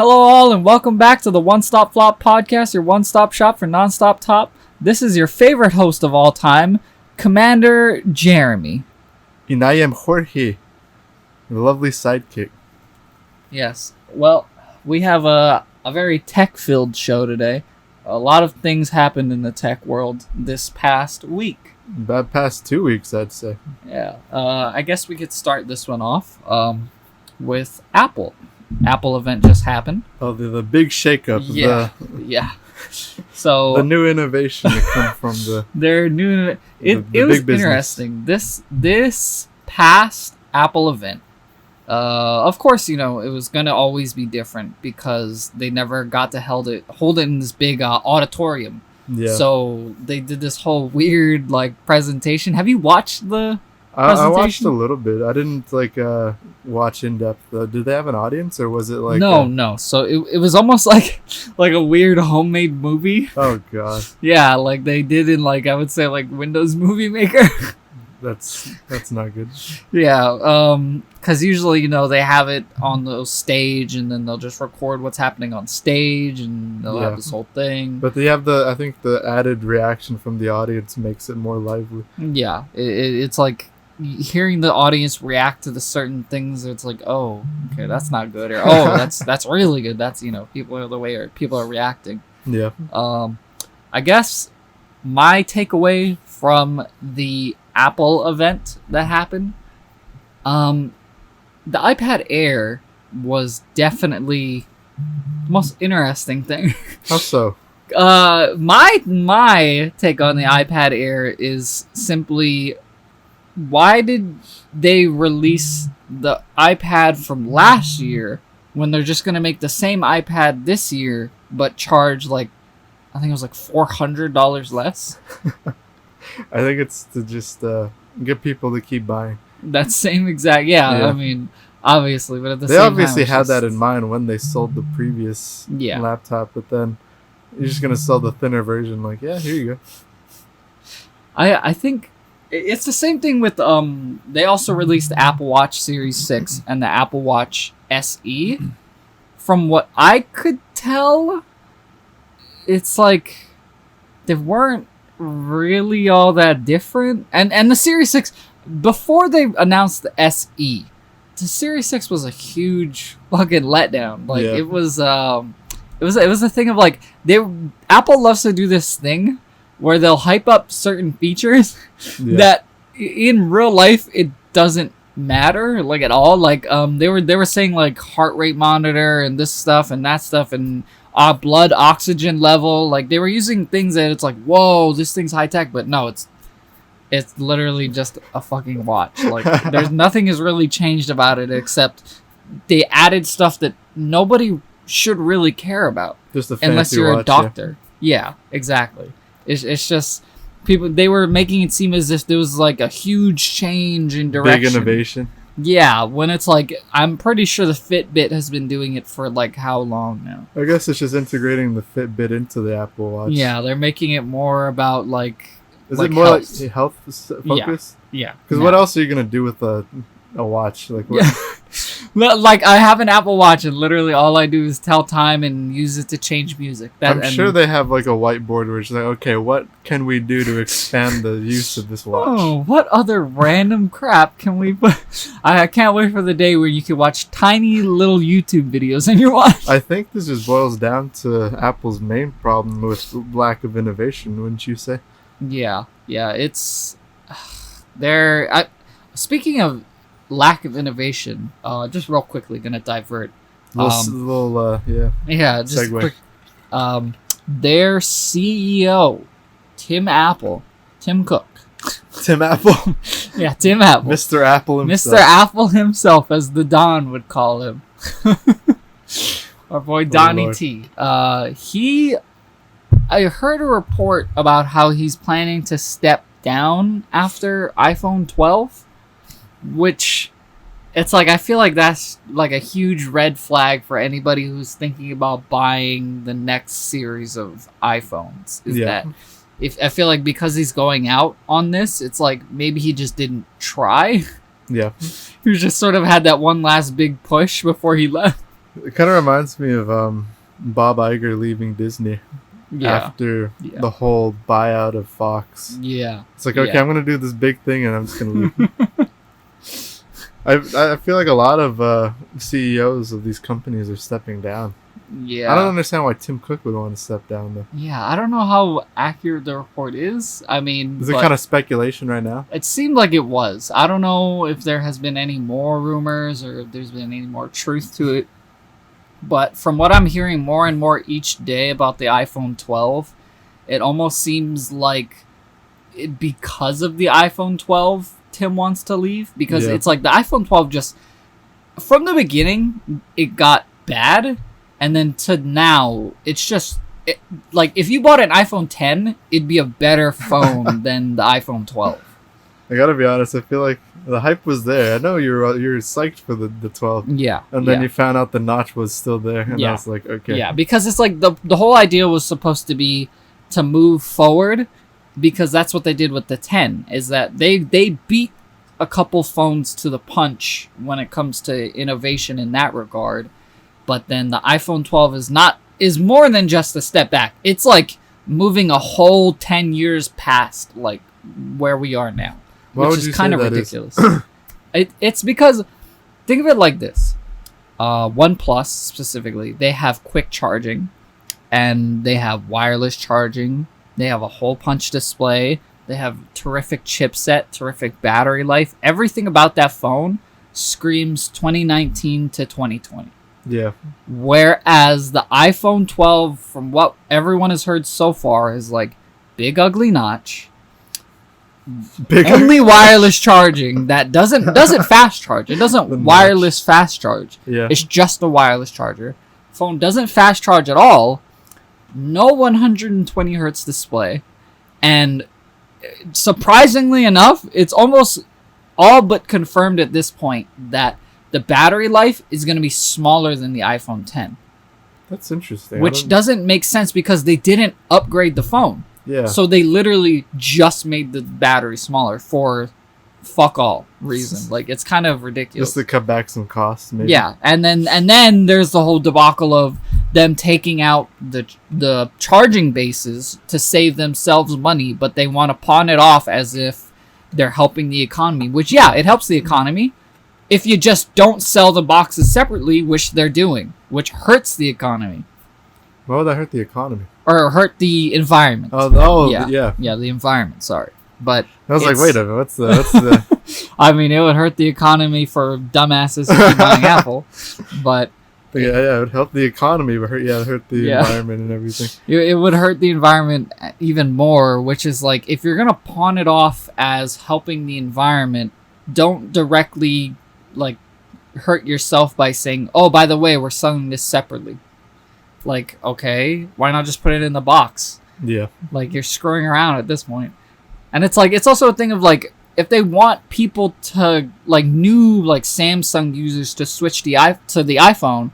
Hello all and welcome back to the One Stop Flop podcast, your one-stop shop for non-stop top. This is your favorite host of all time, Commander Jeremy. And I am Jorge, the lovely sidekick. Yes, well, we have a very tech-filled show today. A lot of things happened in the tech world this past week. About past 2 weeks, I'd say. Yeah, I guess we could start this one off with Apple. Apple event just happened. Oh, the big shakeup. Yeah. So the new innovation that come from their new. It was interesting. This past Apple event. Of course, it was gonna always be different because they never got to hold it in this big auditorium. Yeah. So they did this whole weird presentation. Have you watched the? I watched a little bit. I didn't watch in depth though. Did they have an audience or was it No. So it was almost like a weird homemade movie. Oh god. Yeah, they did in I would say Windows Movie Maker. That's not good. Yeah, because usually they have it on the stage and then they'll just record what's happening on stage and they'll have this whole thing. But they have I think the added reaction from the audience makes it more lively. Yeah, it's like hearing the audience react to the certain things. It's like, oh, okay, that's not good, or oh, that's really good. That's people are the way people are reacting. Yeah. I guess my takeaway from the Apple event that happened, the iPad Air was definitely the most interesting thing. How so? My take on the iPad Air is simply, why did they release the iPad from last year when they're just gonna make the same iPad this year but charge I think it was $400 less? I think it's to just get people to keep buying. That same exact, yeah. I mean, obviously, but at the same time, they obviously had that in mind when they sold the previous laptop, but then you're just gonna sell the thinner version. Here you go. I think it's the same thing with they also released the Apple Watch Series 6 and the Apple Watch SE. From what I could tell, it's they weren't really all that different. And the Series 6, before they announced the SE, the Series 6 was a huge fucking letdown. It was a thing of Apple loves to do this thing where they'll hype up certain features that in real life it doesn't matter at all. They were saying heart rate monitor and this stuff and that stuff and blood oxygen level. They were using things that it's whoa, this thing's high tech, but no, it's literally just a fucking watch. There's nothing has really changed about it except they added stuff that nobody should really care about. Just a fancy unless you're watch, a doctor. Yeah, exactly. It's just people. They were making it seem as if there was a huge change in direction. Big innovation. Yeah, when it's I'm pretty sure the Fitbit has been doing it for how long now? I guess it's just integrating the Fitbit into the Apple Watch. Yeah, they're making it more about Is it more health focused? Yeah. Because what else are you gonna do with a watch? What? Yeah. I have an Apple Watch and literally all I do is tell time and use it to change music. I'm sure they have a whiteboard where it's okay, what can we do to expand the use of this watch? Oh, what other random crap can we put? I can't wait for the day where you can watch tiny little YouTube videos on your watch. I think this just boils down to Apple's main problem with lack of innovation, wouldn't you say? Yeah, it's speaking of lack of innovation, just real quickly gonna divert. Just segue. Quick. Their CEO, Tim Cook. Tim Apple. Yeah, Tim Apple. Mr. Apple himself. Mr. Apple himself, as the Don would call him. Our boy Donnie T. I heard a report about how he's planning to step down after iPhone 12. Which, it's I feel like that's a huge red flag for anybody who's thinking about buying the next series of iPhones. That if I feel because he's going out on this, it's maybe he just didn't try. Yeah. He just sort of had that one last big push before he left. It kind of reminds me of Bob Iger leaving Disney after the whole buyout of Fox. Yeah. It's like, okay, I'm going to do this big thing and I'm just going to leave. I feel like a lot of CEOs of these companies are stepping down. Yeah. I don't understand why Tim Cook would want to step down, though. Yeah, I don't know how accurate the report is. I mean... Is it kind of speculation right now? It seemed like it was. I don't know if there has been any more rumors or if there's been any more truth to it. But from what I'm hearing more and more each day about the iPhone 12, it almost seems like because of the iPhone 12, Tim wants to leave. Because it's like the iPhone 12 just... From the beginning, it got bad. And then to now, it's just... like, if you bought an iPhone 10, it'd be a better phone than the iPhone 12. I gotta be honest, I feel like the hype was there. I know you're psyched for the 12. Yeah. And then you found out the notch was still there. And I was like, okay. Yeah, because it's like the whole idea was supposed to be to move forward, because that's what they did with the 10, is that they beat a couple phones to the punch when it comes to innovation in that regard. But then the iPhone 12 is more than just a step back. It's like moving a whole 10 years past like where we are now, which is kind of ridiculous. It's because, think of it like this. OnePlus specifically, they have quick charging and they have wireless charging. They have a hole punch display. They have terrific chipset, terrific battery life. Everything about that phone screams 2019 to 2020. Yeah. Whereas the iPhone 12, from what everyone has heard so far, is like big ugly notch, only wireless charging that doesn't fast charge. It doesn't wireless fast charge. Yeah. It's just a wireless charger. Phone doesn't fast charge at all. No 120 hertz display, and surprisingly enough, it's almost all but confirmed at this point that the battery life is going to be smaller than the iPhone 10. That's interesting. Which doesn't make sense because they didn't upgrade the phone. Yeah. So they literally just made the battery smaller for fuck all reason. Like, it's kind of ridiculous. Just to cut back some costs, maybe. Yeah, and then there's the whole debacle of them taking out the charging bases to save themselves money, but they want to pawn it off as if they're helping the economy, which, yeah, it helps the economy. If you just don't sell the boxes separately, which they're doing, which hurts the economy. Why would that hurt the economy? Or hurt the environment. Yeah, the environment. Sorry, but I was like, wait a minute, what's the? I mean, it would hurt the economy for dumbasses to keep buying Apple, but it would help the economy, but hurt the environment and everything. It would hurt the environment even more, which is like, if you're gonna pawn it off as helping the environment, don't directly like hurt yourself by saying, oh, by the way, we're selling this separately. Like, okay, why not just put it in the box? Yeah. Like, you're screwing around at this point. And it's like, it's also a thing of like, if they want people to, like, new like Samsung users to switch to the iPhone,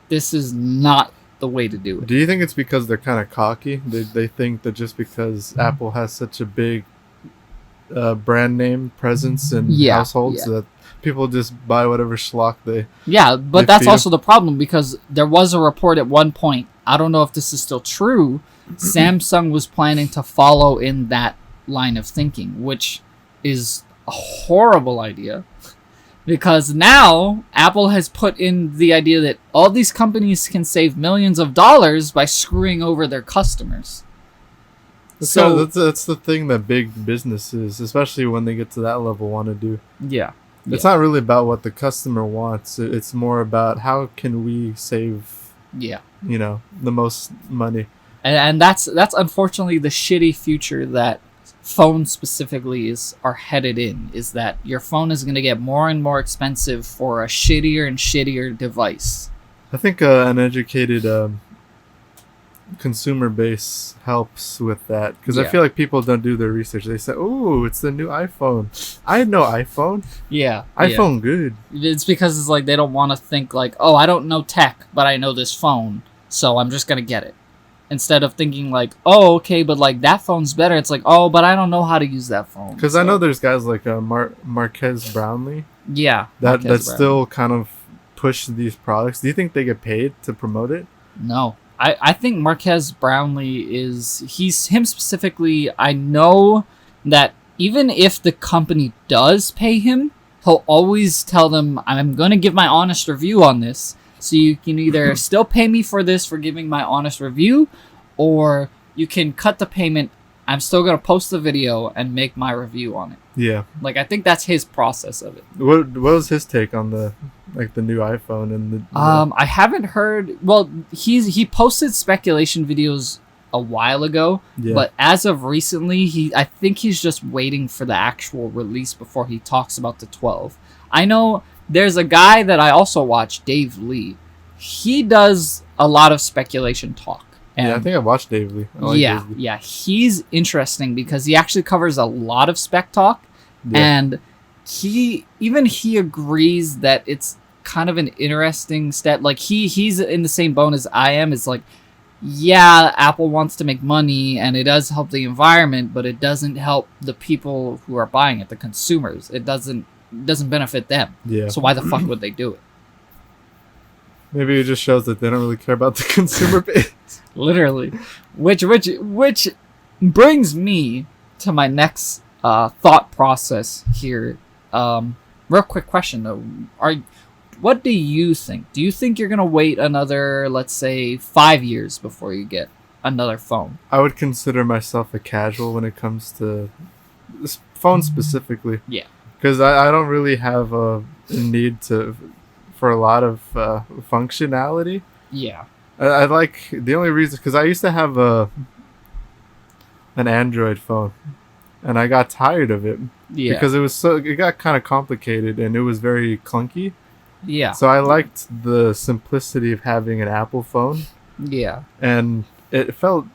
this is not the way to do it. Do you think it's because they're kind of cocky? They think that just because Apple has such a big brand name presence in households that people just buy whatever schlock they... Yeah, but that's also the problem, because there was a report at one point, I don't know if this is still true, Samsung was planning to follow in that line of thinking, which is a horrible idea. Because now, Apple has put in the idea that all these companies can save millions of dollars by screwing over their customers. So that's the thing that big businesses, especially when they get to that level, want to do. Yeah. It's not really about what the customer wants. It's more about how can we save, the most money. And that's unfortunately the shitty future that phones specifically are headed in, is that your phone is going to get more and more expensive for a shittier and shittier device. I think an educated consumer base helps with that, because I feel like people don't do their research. They say, "Oh, it's the new iPhone." I know iPhone. Yeah, iPhone good. It's because it's like they don't want to think like, "Oh, I don't know tech, but I know this phone, so I'm just gonna get it." Instead of thinking like, "Oh, okay, but like that phone's better." It's like, "Oh, but I don't know how to use that phone." Because I know there's guys like Marquez Brownlee. Yeah, that's still kind of push these products? Do you think they get paid to promote it? No. I think Marquez Brownlee him specifically. I know that even if the company does pay him, he'll always tell them, I'm going to give my honest review on this. So you can either still pay me for this for giving my honest review, or you can cut the payment. I'm still going to post the video and make my review on it. Yeah. Like, I think that's his process of it. What was his take on the new iPhone and the I haven't heard. Well, he posted speculation videos a while ago, but as of recently, I think he's just waiting for the actual release before he talks about the 12. I know there's a guy that I also watch, Dave Lee. He does a lot of speculation talk. And I think I watched Dave Lee. Yeah, he's interesting because he actually covers a lot of spec talk, and he agrees that it's kind of an interesting step. Like he's in the same boat as I am. It's like, yeah, Apple wants to make money and it does help the environment, but it doesn't help the people who are buying it, the consumers. It doesn't benefit them. Yeah. So why the fuck would they do it? Maybe it just shows that they don't really care about the consumer base. Literally, which brings me to my next thought process here. Real quick question though: what do you think? Do you think you're gonna wait another, let's say, 5 years before you get another phone? I would consider myself a casual when it comes to this phone specifically. Yeah, because I don't really have a need for a lot of functionality. Yeah. I like the only reason because I used to have an Android phone, and I got tired of it because it got kind of complicated and it was very clunky. Yeah. So I liked the simplicity of having an Apple phone. Yeah. And it felt,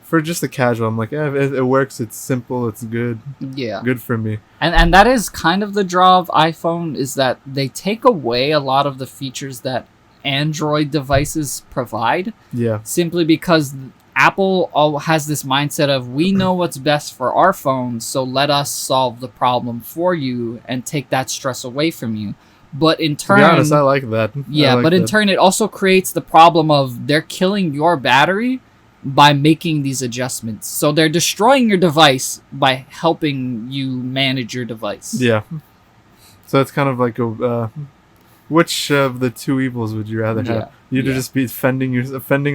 for just a casual, I'm like, it works. It's simple. It's good. Yeah. Good for me. And that is kind of the draw of iPhone, is that they take away a lot of the features that Android devices provide. Yeah. Simply because Apple has this mindset of, we know what's best for our phones, so let us solve the problem for you and take that stress away from you. But in turn, to be honest, I like that. Yeah, but in turn, it also creates the problem of they're killing your battery by making these adjustments. So they're destroying your device by helping you manage your device. Yeah. So it's kind of like which of the two evils would you rather have? You to just be fending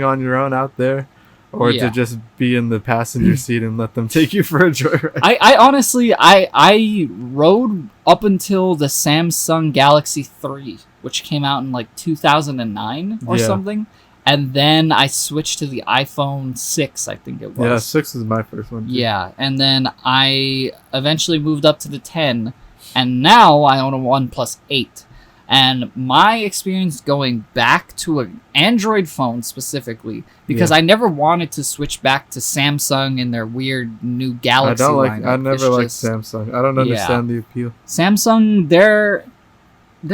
on your own out there, or to just be in the passenger seat and let them take you for a joyride? I honestly, I rode up until the Samsung Galaxy 3, which came out in like 2009 or something. And then I switched to the iPhone 6, I think it was. Yeah, 6 is my first one, too. Yeah, and then I eventually moved up to the 10, and now I own a OnePlus 8. And my experience going back to an Android phone specifically, because I never wanted to switch back to Samsung and their weird new Galaxy lineup. I never liked Samsung. I don't understand the appeal. Samsung, they're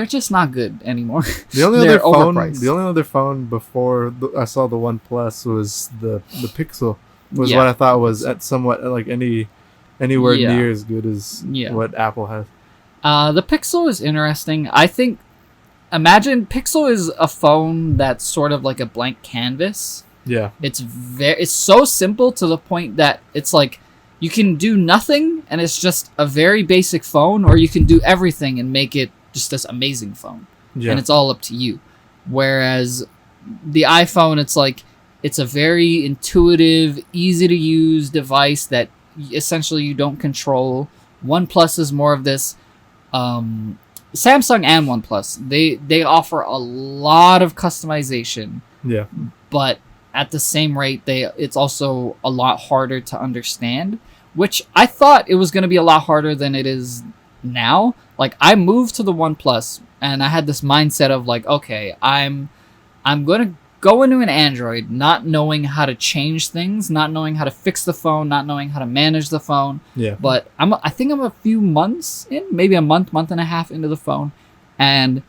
just not good anymore. The only other phone before I saw the OnePlus was the Pixel. Was what I thought was at somewhat like anywhere near as good as what Apple has. The Pixel is interesting. I think, imagine Pixel is a phone that's sort of like a blank canvas. Yeah. It's so simple to the point that it's like you can do nothing and it's just a very basic phone, or you can do everything and make it just this amazing phone. Yeah. And it's all up to you. Whereas the iPhone, it's like, it's a very intuitive, easy to use device that essentially you don't control. OnePlus is more of this, Samsung and OnePlus, they offer a lot of customization. Yeah. But at the same rate, it's also a lot harder to understand, which I thought it was going to be a lot harder than it is now. Like, I moved to the OnePlus and I had this mindset of like, okay, I'm going to go into an Android not knowing how to change things, not knowing how to fix the phone, not knowing how to manage the phone. Yeah. But I think I'm a few months in, maybe a month and a half into the phone, and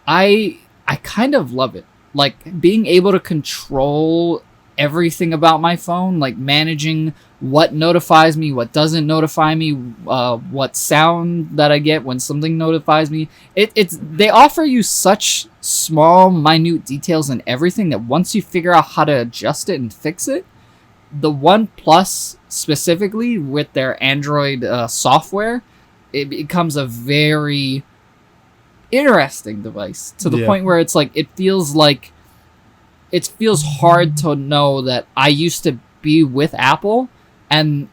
I kind of love it. Like, being able to control everything about my phone, like managing what notifies me, what doesn't notify me, what sound that I get when something notifies me. They offer you such small, minute details in everything that once you figure out how to adjust it and fix it, the OnePlus specifically with their Android software, it becomes a very interesting device to the point where it's like it feels hard to know that I used to be with Apple and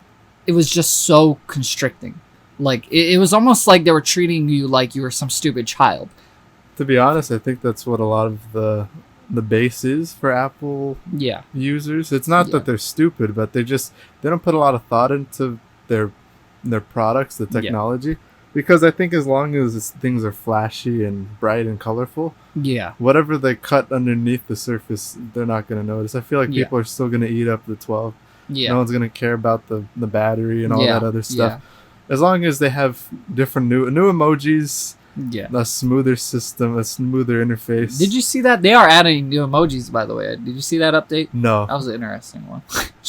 it was just so constricting. Like it was almost like they were treating you like you were some stupid child. To be honest, I think that's what a lot of the base is for Apple users. It's not that they're stupid, but they don't put a lot of thought into their products, the technology. Because I think as long as things are flashy and bright and colorful, whatever they cut underneath the surface, they're not going to notice. I feel like people are still going to eat up the 12. No one's going to care about the battery and all that other stuff. As long as they have different new emojis, a smoother system, a smoother interface. Did you see that? They are adding new emojis, by the way. Did you see that update? No. That was an interesting one.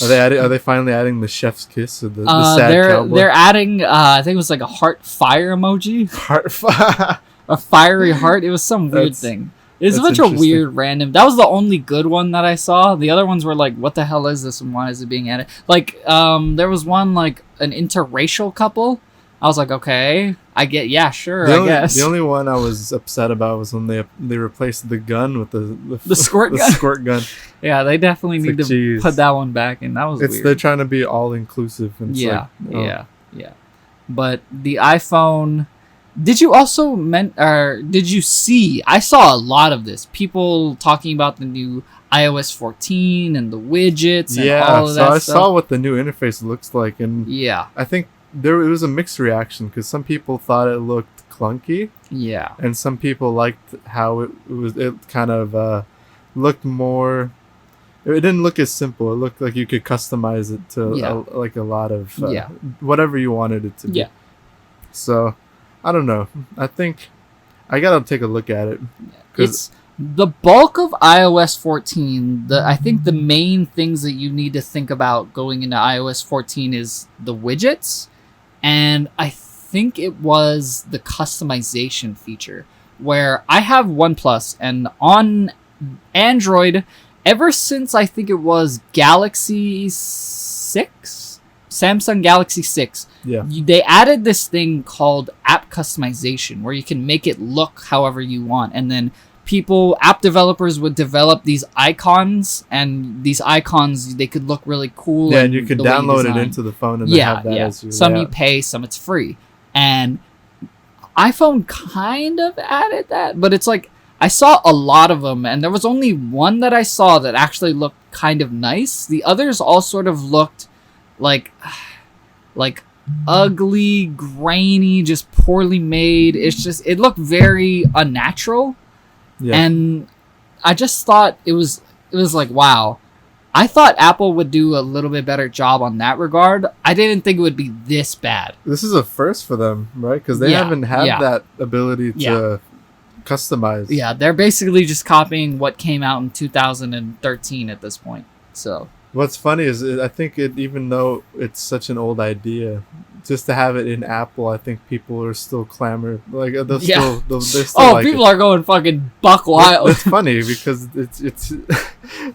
Are they finally adding the chef's kiss or the sad cowboy? They're adding, I think it was like a heart fire emoji. Heart fire. A fiery heart. It was some weird thing. It's a bunch of weird random. That was the only good one that I saw. The other ones were like, what the hell is this and why is it being added? Like, there was one like an interracial couple. I was like, okay, I guess. The only one I was upset about was when they replaced the gun with the squirt gun. Squirt gun. Yeah, they definitely need to put that one back in. That was weird. They're trying to be all inclusive. Yeah. But the iPhone. Did you also did you see? I saw a lot of this. People talking about the new iOS 14 and the widgets and all of that stuff. I saw what the new interface looks like, and I think it was a mixed reaction because some people thought it looked clunky. Yeah. And some people liked how it kind of looked more. It didn't look as simple. It looked like you could customize it to like a lot of whatever you wanted it to be. Yeah. So, I don't know. I think I gotta take a look at it. It's the bulk of iOS 14. I think the main things that you need to think about going into iOS 14 is the widgets, and I think it was the customization feature where I have OnePlus, and on Android, ever since I think it was Galaxy 6, Samsung Galaxy 6, they added this thing called app customization where you can make it look however you want, and then app developers would develop these icons, and these icons, they could look really cool. Yeah, and you could download it into the phone and have that as your some you pay, some it's free. And iPhone kind of added that, but it's like I saw a lot of them, and there was only one that I saw that actually looked kind of nice. The others all sort of looked like ugly, grainy, just poorly made. It looked very unnatural. Yeah. And I just thought it was like, wow. I thought Apple would do a little bit better job on that regard. I didn't think it would be this bad. This is a first for them, right? Because they haven't had that ability to customize. Yeah, they're basically just copying what came out in 2013 at this point. So what's funny is I think even though it's such an old idea, just to have it in Apple, I think people are still clamoring. Like they're still people are going fucking buck wild. It's funny because it's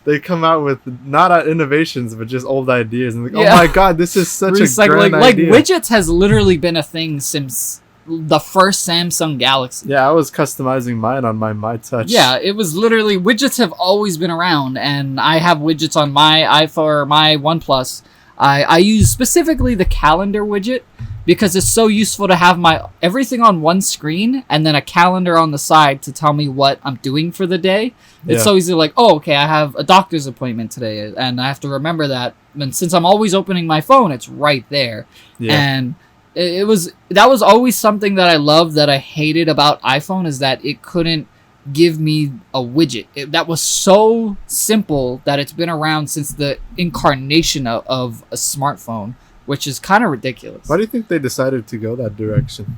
they come out with not innovations but just old ideas and oh my god, this is such a grand idea. Like widgets has literally been a thing since the first Samsung Galaxy. Yeah, I was customizing mine on my Touch. Yeah, it was literally widgets have always been around, and I have widgets on my iPhone or my OnePlus. I use specifically the calendar widget because it's so useful to have my everything on one screen and then a calendar on the side to tell me what I'm doing for the day. It's so easy, like, oh, okay, I have a doctor's appointment today, and I have to remember that. And since I'm always opening my phone, it's right there. Yeah. And that was always something that I loved that I hated about iPhone is that it couldn't give me a widget. That was so simple that it's been around since the incarnation of a smartphone, which is kind of ridiculous. Why do you think they decided to go that direction?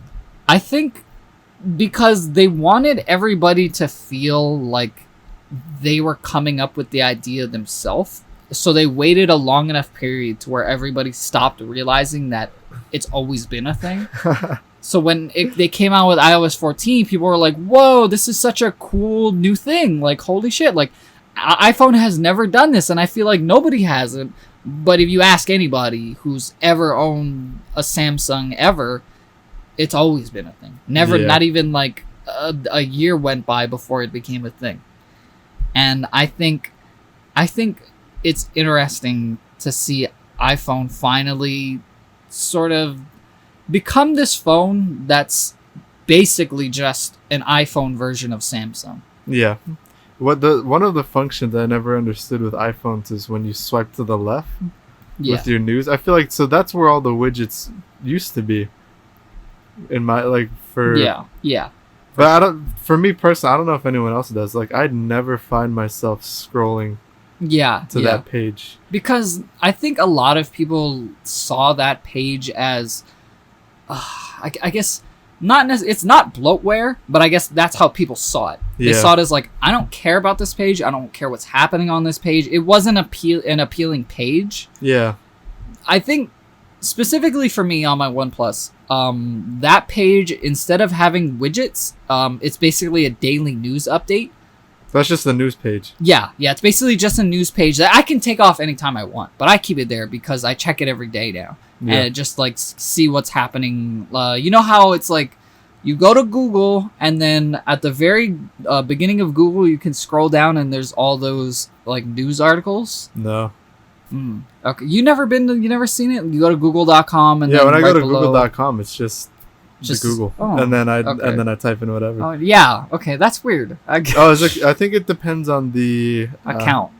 I think because they wanted everybody to feel like they were coming up with the idea themselves. so they waited a long enough period to where everybody stopped realizing that it's always been a thing. So when they came out with iOS 14, people were like, whoa, this is such a cool new thing. Like, holy shit. Like, iPhone has never done this, and I feel like nobody has it. But if you ask anybody who's ever owned a Samsung ever, it's always been a thing. Never, not even like a year went by before it became a thing. And I think it's interesting to see iPhone finally sort of become this phone that's basically just an iPhone version of Samsung. Yeah. One of the functions I never understood with iPhones is when you swipe to the left with your news. I feel like that's where all the widgets used to be. In my But for me personally, I don't know if anyone else does. Like, I'd never find myself scrolling to that page. Because I think a lot of people saw that page as I guess it's not bloatware, but I guess that's how people saw it. They saw it as like, I don't care about this page. I don't care what's happening on this page. It wasn't an appealing page. Yeah. I think specifically for me on my OnePlus, that page, instead of having widgets, it's basically a daily news update. That's just the news page. Yeah, it's basically just a news page that I can take off anytime I want, but I keep it there because I check it every day now. Yeah. And just like see what's happening. You know how it's like you go to Google, and then at the very beginning of Google, you can scroll down and there's all those like news articles. No. Okay, you never seen it? You go to google.com and when I go to google.com, it's just Google, and then I type in whatever. Oh yeah, okay, that's weird. I think it depends on the account.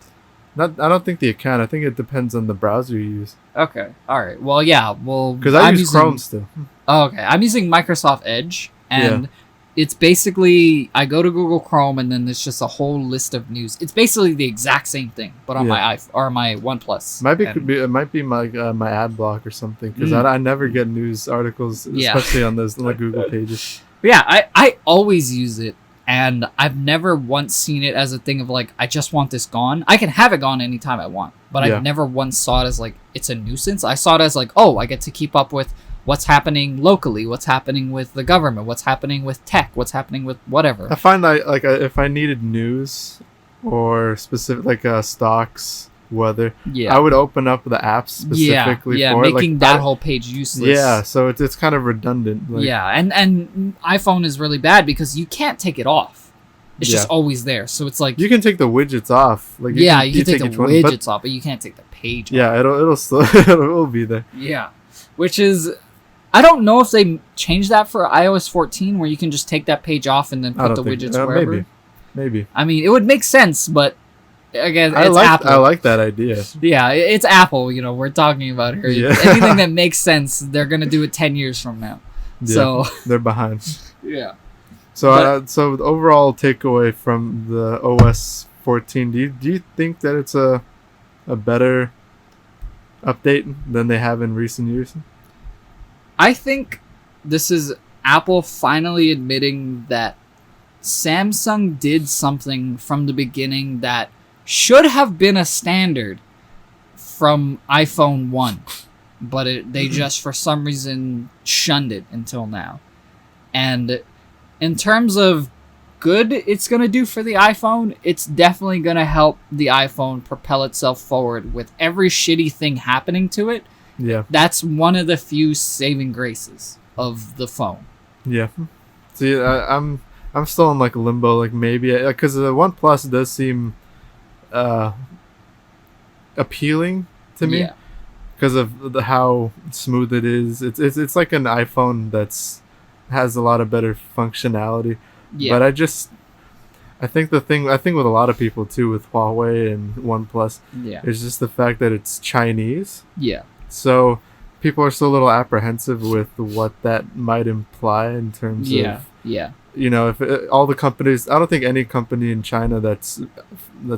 I don't think the account. I think it depends on the browser you use. Okay, all right. Well, yeah, because I use Chrome still. Oh, okay, I'm using Microsoft Edge, and it's basically I go to Google Chrome, and then there's just a whole list of news. It's basically the exact same thing, but on my iPhone or my OnePlus. It might be my ad block or something, because I never get news articles, especially on those Google pages. Yeah, I always use it, and I've never once seen it as a thing of like, I just want this gone. I can have it gone anytime I want, but I've never once saw it as like it's a nuisance. I saw it as like, oh, I get to keep up with what's happening locally, what's happening with the government, what's happening with tech, what's happening with whatever. I find if I needed news or specific stocks, weather, I would open up the apps specifically for making that whole page useless. Yeah, so it's kind of redundant. And iPhone is really bad because you can't take it off. It's just always there. So it's like you can take the widgets off. Like you can take the widgets off, but you can't take the page off. Yeah, it'll still it'll be there. Yeah, which is. I don't know if they changed that for iOS 14, where you can just take that page off and then put the widgets wherever. Maybe. I mean, it would make sense, but again, it's Apple. I like that idea. Yeah, it's Apple. We're talking about here. Yeah. Anything that makes sense, they're gonna do it 10 years from now. Yeah, so they're behind. Yeah. So so the overall takeaway from the OS 14, do you think that it's a better update than they have in recent years? I think this is Apple finally admitting that Samsung did something from the beginning that should have been a standard from iPhone 1, but they just for some reason shunned it until now. And in terms of good it's going to do for the iPhone, it's definitely going to help the iPhone propel itself forward with every shitty thing happening to it. Yeah, that's one of the few saving graces of the phone. Yeah, see, I'm still in like limbo, like maybe because the OnePlus does seem appealing to me because of how smooth it is. It's like an iPhone has a lot of better functionality. Yeah, but I think with a lot of people too, with Huawei and OnePlus, is just the fact that it's Chinese. Yeah. So people are still a little apprehensive with what that might imply in terms of if all the companies. I don't think any company in China that's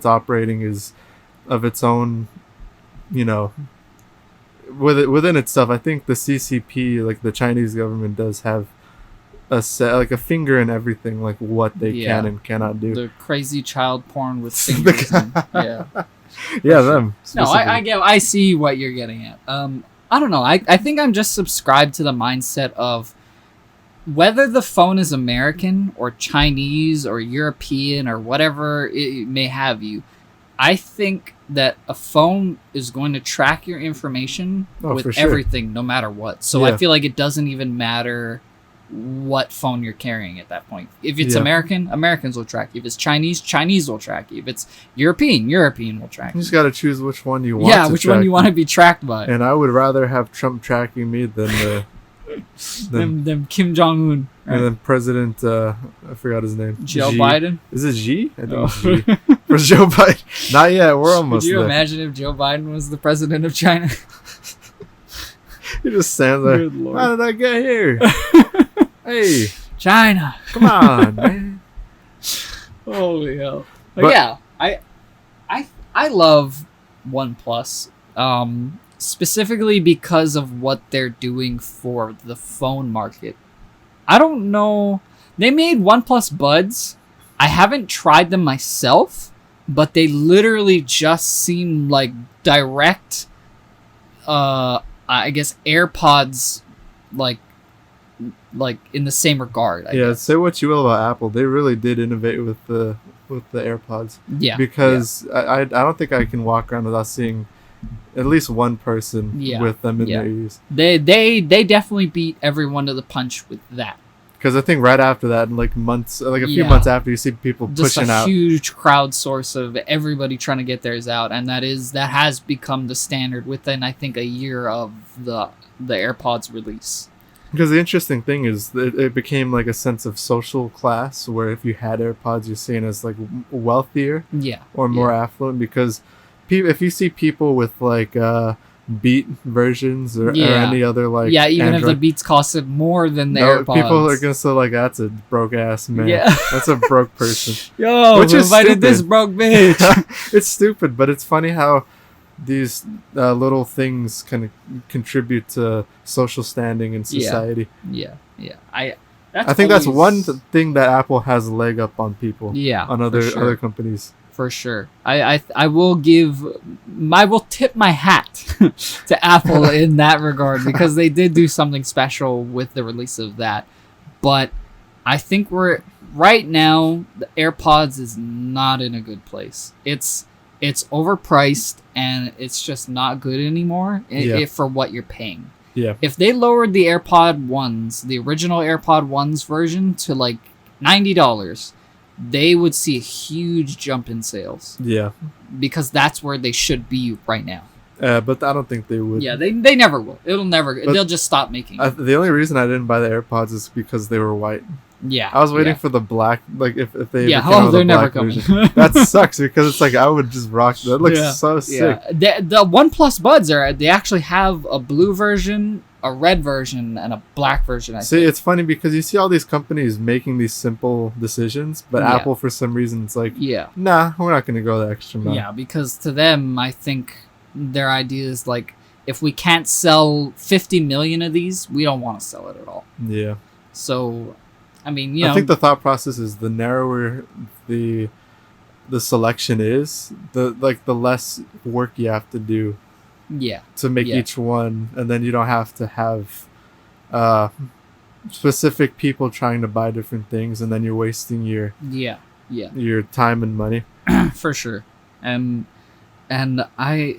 operating is of its own, within itself. I think the CCP, like the Chinese government, does have a set, like a finger in everything, like what they can and cannot do. The crazy child porn with fingers. Yeah, them. No, I see what you're getting at. I don't know. I think I'm just subscribed to the mindset of whether the phone is American or Chinese or European or whatever it may have you. I think that a phone is going to track your information with everything, no matter what. So I feel like it doesn't even matter what phone you're carrying at that point. If it's American, Americans will track you. If it's Chinese, Chinese will track you. If it's European, European will track you. You just got to choose which one you want. Yeah, which one you want to be tracked by. And I would rather have Trump tracking me than than Kim Jong-un. Right? And then President, I forgot his name. Joe Biden? Is it Xi? I think it's Xi. For Joe Biden. Not yet. We're almost there. Could you imagine if Joe Biden was the president of China? He just stands there. How did I get here? Hey, China. Come on, man. Holy hell. But yeah, I love OnePlus. Specifically because of what they're doing for the phone market. I don't know. They made OnePlus Buds. I haven't tried them myself, but they literally just seem like direct, I guess, AirPods, like in the same regard. I guess. Say what you will about Apple. They really did innovate with the AirPods. Yeah. Because I don't think I can walk around without seeing at least one person with them in their ears. They definitely beat everyone to the punch with that. Because I think right after that, in months, a few months after, you see people just pushing out. Just a huge crowd source of everybody trying to get theirs out, and that has become the standard within, I think, a year of the AirPods release. Because the interesting thing is that it became like a sense of social class, where if you had AirPods, you're seen as wealthier, or more affluent. Because if you see people with Beat versions or any other even Android, if the Beats costed more than the AirPods, people are gonna say that's a broke ass man. That's a broke person. Yo, which is invited this broke bitch. It's stupid, but it's funny how these little things can contribute to social standing in society. I think that's one thing that Apple has a leg up on people. On other companies. For sure. I will tip my hat to Apple in that regard, because they did do something special with the release of that. But I think right now, the AirPods is not in a good place. It's overpriced, and it's just not good anymore for what you're paying. Yeah. If they lowered the AirPod 1s, the original AirPod 1s version, to $90, they would see a huge jump in sales. Yeah. Because that's where they should be right now. But I don't think they would. Yeah, they never will. They'll just stop making it. The only reason I didn't buy the AirPods is because they were white. Yeah. I was waiting for the black, if they they're never coming. That sucks, because it's I would just rock that. It looks so sick. The OnePlus Buds they actually have a blue version, a red version, and a black version. I think. It's funny because you see all these companies making these simple decisions, but Apple, for some reason, it's nah, we're not going to go the extra mile. Yeah, because to them, I think their idea is if we can't sell 50 million of these, we don't want to sell it at all. Yeah. So, I mean, I think the thought process is the narrower the selection is, the less work you have to do. Yeah. To make each one, and then you don't have to have specific people trying to buy different things, and then you're wasting your your time and money. For sure. And I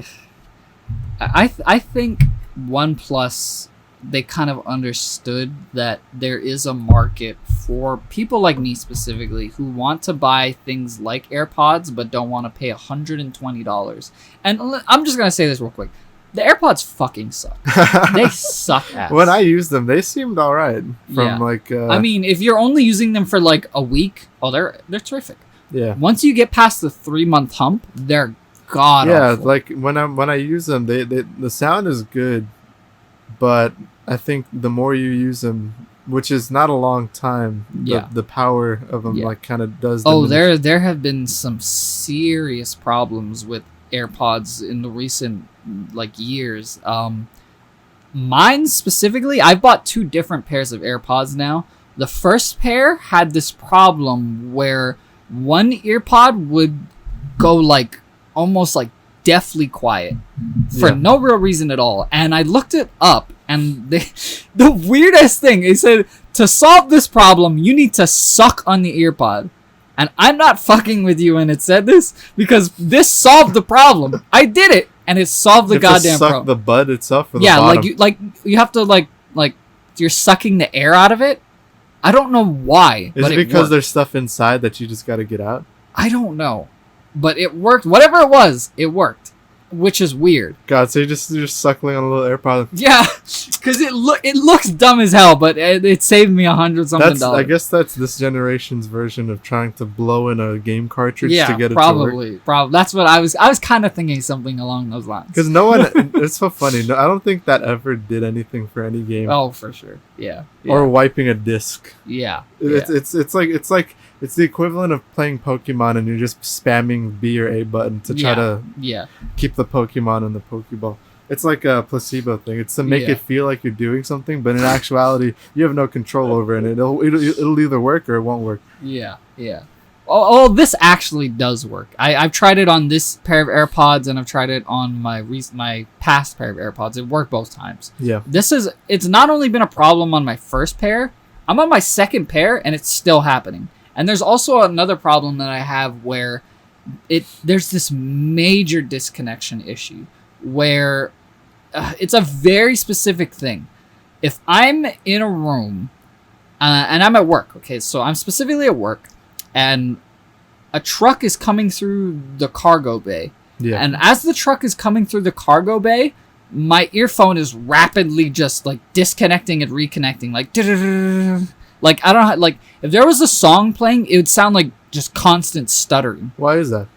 think OnePlus, they kind of understood that there is a market for people like me specifically who want to buy things like AirPods but don't want to pay $120. And I'm just going to say this real quick. The AirPods fucking suck. They suck ass. When I used them, they seemed all right. I mean, if you're only using them for a week, they're terrific. Yeah. Once you get past the 3-month hump, they're god awful. When I use them, the sound is good, but I think the more you use them, which is not a long time, the power of them kind of does diminish. There have been some serious problems with AirPods in the recent years. Mine specifically, I've bought 2 different pairs of AirPods now. The first pair had this problem where one earpod would go like almost like deathly quiet for no real reason at all. And I looked it up, and the weirdest thing, it said, to solve this problem, you need to suck on the earpod. And I'm not fucking with you when it said this, because this solved the problem. I did it, and it solved the goddamn problem. The bud itself, or the bottom? you have to like you're sucking the air out of it. I don't know why. Is it because there's stuff inside that you just got to get out? I don't know, but it worked. Whatever it was, it worked, which is weird. God, so you're just suckling on a little AirPod. Yeah, because it looks dumb as hell, but it saved me $100-something. I guess that's this generation's version of trying to blow in a game cartridge to get it to work. Probably. That's what I was kind of thinking, something along those lines. Because no one, it's so funny. No, I don't think that ever did anything for any game. Oh, for sure. Yeah. Or wiping a disc. Yeah. It's like it's the equivalent of playing Pokemon and you're just spamming B or A button to try to keep the Pokemon in the Pokeball. It's like a placebo thing. It's to make it feel like you're doing something, but in actuality, you have no control over it. It'll either work or it won't work. Yeah. Oh, this actually does work. I've tried it on this pair of AirPods, and I've tried it on my past pair of AirPods. It worked both times. Yeah. It's not only been a problem on my first pair, I'm on my second pair, and it's still happening. And there's also another problem that I have where there's this major disconnection issue where it's a very specific thing. If I'm in a room and I'm at work, okay, so I'm specifically at work, and a truck is coming through the cargo bay. Yeah. And as the truck is coming through the cargo bay, my earphone is rapidly just like disconnecting and reconnecting, like like I don't know, like if there was a song playing, it would sound like just constant stuttering. Why is that?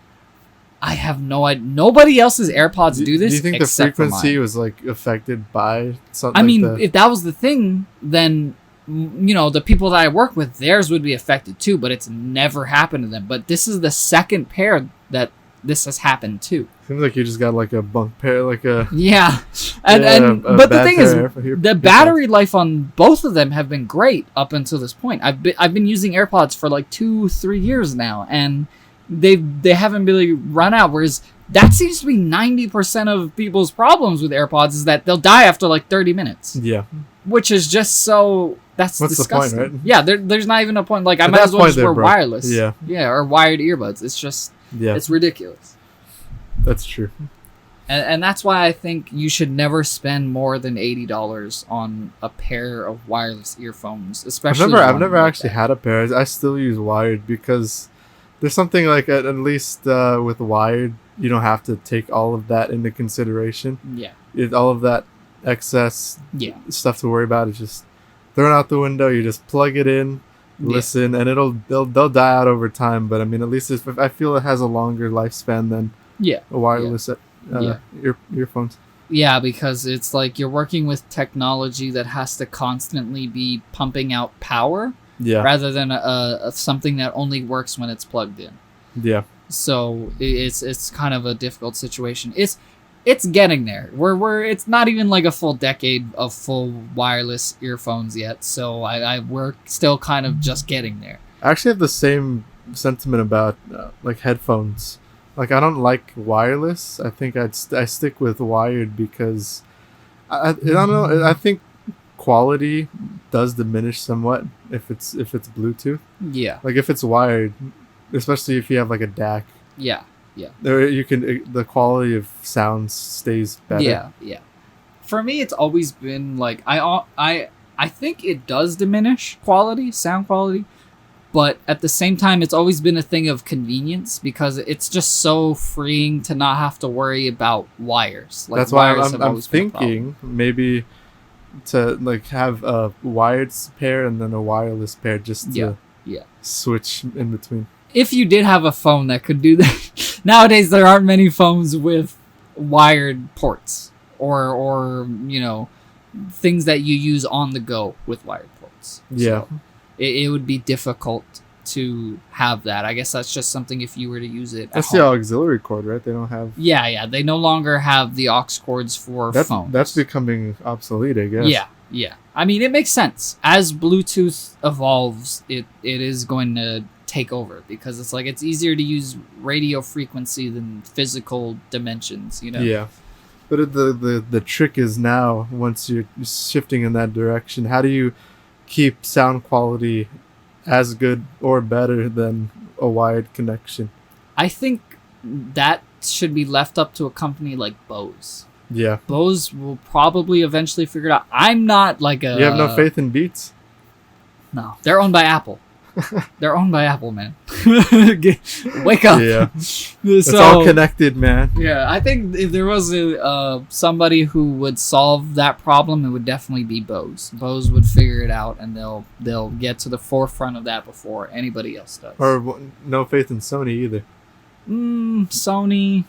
I have no idea. Nobody else's AirPods do this. Do you think the frequency was like affected by something? I mean, if that was the thing, then the people that I work with, theirs would be affected too. But it's never happened to them. But this is the second pair that this has happened to. Seems like you just got like a bunk pair, like a but the thing is, the battery life on both of them have been great up until this point. I've been using AirPods for like 2-3 years now, and they haven't really run out. Whereas that seems to be 90% of people's problems with AirPods is that they'll die after like 30 minutes. Yeah, which is just so. What's disgusting. The point, right? Yeah, there's not even a point. Like I might as well just wear wireless. Yeah, or wired earbuds. It's just. Yeah. It's ridiculous. That's true. And that's why I think you should never spend more than $80 on a pair of wireless earphones, especially. I've never actually had a pair. I still use wired because there's something like at least with wired, you don't have to take all of that into consideration. Yeah. All of that excess stuff to worry about is just thrown out the window. You just plug it in. Listen, and they'll die out over time, but I mean, at least if I feel it has a longer lifespan than a wireless earphones. Yeah, because it's like you're working with technology that has to constantly be pumping out power, rather than something that only works when it's plugged in. Yeah. So it's kind of a difficult situation. It's getting there. It's not even like a full decade of full wireless earphones yet, so we're still kind of just getting there. I actually have the same sentiment about like headphones. Like I don't like wireless. I think I stick with wired because I don't know. I think quality does diminish somewhat if it's Bluetooth. Yeah. Like if it's wired, especially if you have like a DAC. Yeah. Yeah. The quality of sound stays better. Yeah. For me, it's always been like I think it does diminish sound quality, but at the same time, it's always been a thing of convenience because it's just so freeing to not have to worry about wires. Like, that's why I'm thinking maybe to like have a wired pair and then a wireless pair just to switch in between. If you did have a phone that could do that, nowadays there aren't many phones with wired ports or things that you use on the go with wired ports. Yeah. So it would be difficult to have that. I guess that's just something if you were to use it. That's the auxiliary cord, right? They don't have. Yeah. They no longer have the aux cords for phones. That's becoming obsolete, I guess. Yeah. I mean, it makes sense. As Bluetooth evolves, it is going to take over because it's like it's easier to use radio frequency than physical dimensions, you know? Yeah. But the trick is now, once you're shifting in that direction, how do you keep sound quality as good or better than a wired connection? I think that should be left up to a company like Bose. Yeah. Bose will probably eventually figure it out. I'm not like a... You have no faith in Beats? No. They're owned by Apple. They're owned by Apple, man. Wake up. Yeah. It's all connected, man. Yeah, I think if there was somebody who would solve that problem, it would definitely be Bose. Bose would figure it out, and they'll get to the forefront of that before anybody else does. Or no faith in Sony either. Sony,